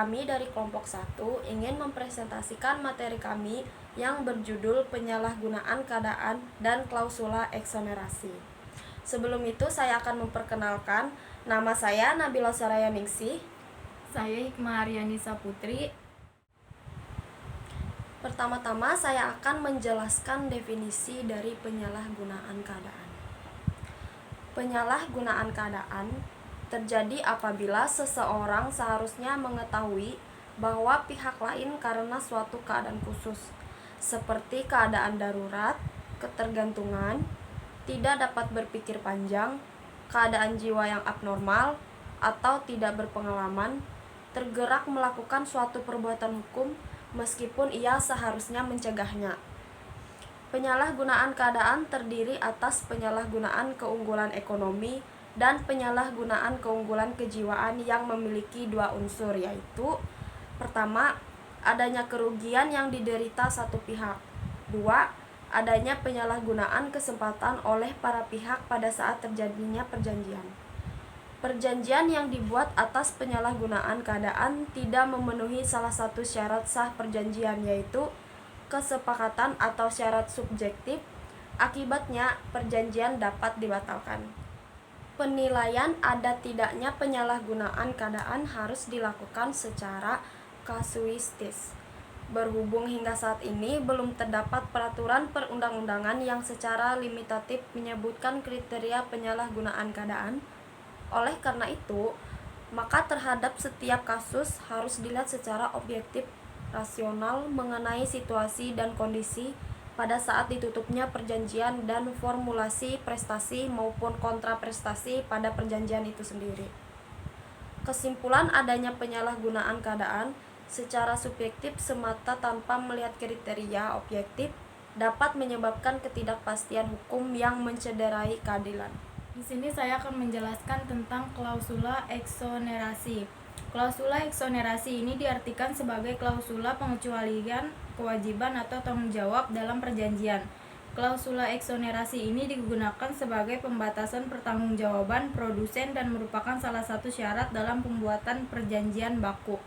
Kami dari kelompok 1 ingin mempresentasikan materi kami yang berjudul penyalahgunaan keadaan dan klausula eksonerasi. Sebelum itu saya akan memperkenalkan, nama saya Nabila Soraya Ningsih. Saya Hikmah Aryanisa Putri. Pertama-tama saya akan menjelaskan definisi dari penyalahgunaan keadaan. Penyalahgunaan keadaan terjadi apabila seseorang seharusnya mengetahui bahwa pihak lain karena suatu keadaan khusus, seperti keadaan darurat, ketergantungan, tidak dapat berpikir panjang, keadaan jiwa yang abnormal, atau tidak berpengalaman, tergerak melakukan suatu perbuatan hukum meskipun ia seharusnya mencegahnya. Penyalahgunaan keadaan terdiri atas penyalahgunaan keunggulan ekonomi dan penyalahgunaan keunggulan kejiwaan yang memiliki dua unsur, yaitu pertama, adanya kerugian yang diderita satu pihak. Dua, adanya penyalahgunaan kesempatan oleh para pihak pada saat terjadinya perjanjian. Perjanjian yang dibuat atas penyalahgunaan keadaan tidak memenuhi salah satu syarat sah perjanjian, yaitu kesepakatan atau syarat subjektif. Akibatnya, perjanjian dapat dibatalkan. Penilaian ada tidaknya penyalahgunaan keadaan harus dilakukan secara kasuistis. Berhubung hingga saat ini belum terdapat peraturan perundang-undangan yang secara limitatif menyebutkan kriteria penyalahgunaan keadaan, oleh karena itu, maka terhadap setiap kasus harus dilihat secara objektif, rasional mengenai situasi dan kondisi pada saat ditutupnya perjanjian dan formulasi prestasi maupun kontraprestasi pada perjanjian itu sendiri. Kesimpulan adanya penyalahgunaan keadaan secara subjektif semata tanpa melihat kriteria objektif dapat menyebabkan ketidakpastian hukum yang mencederai keadilan. Di sini saya akan menjelaskan tentang klausula eksonerasi. Klausula eksonerasi ini diartikan sebagai klausula pengecualian kewajiban atau tanggung jawab dalam perjanjian. Klausula eksonerasi ini digunakan sebagai pembatasan pertanggungjawaban produsen dan merupakan salah satu syarat dalam pembuatan perjanjian baku.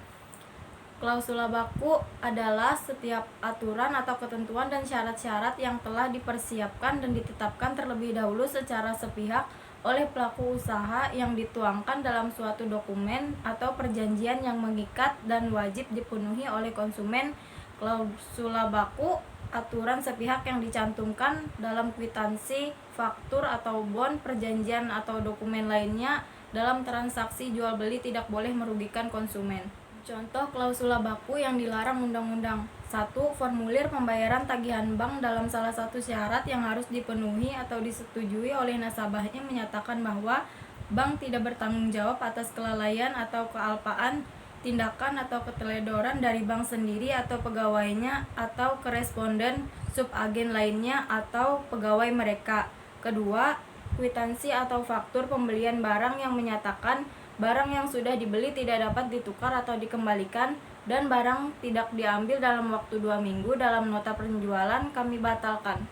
Klausula baku adalah setiap aturan atau ketentuan dan syarat-syarat yang telah dipersiapkan dan ditetapkan terlebih dahulu secara sepihak oleh pelaku usaha yang dituangkan dalam suatu dokumen atau perjanjian yang mengikat dan wajib dipenuhi oleh konsumen. Klausula baku, aturan sepihak yang dicantumkan dalam kwitansi, faktur atau bond, perjanjian atau dokumen lainnya dalam transaksi jual beli tidak boleh merugikan konsumen. Contoh klausula baku yang dilarang undang-undang. 1. Formulir pembayaran tagihan bank dalam salah satu syarat yang harus dipenuhi atau disetujui oleh nasabahnya menyatakan bahwa bank tidak bertanggung jawab atas kelalaian atau kealpaan, tindakan atau keteledoran dari bank sendiri atau pegawainya atau koresponden, subagen lainnya atau pegawai mereka. Kedua, kwitansi atau faktur pembelian barang yang menyatakan barang yang sudah dibeli tidak dapat ditukar atau dikembalikan dan barang tidak diambil dalam waktu 2 minggu dalam nota penjualan kami batalkan.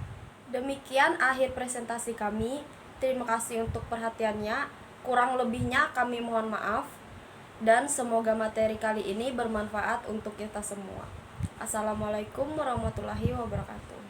Demikian akhir presentasi kami. Terima kasih untuk perhatiannya. Kurang lebihnya kami mohon maaf dan semoga materi kali ini bermanfaat untuk kita semua. Assalamualaikum warahmatullahi wabarakatuh.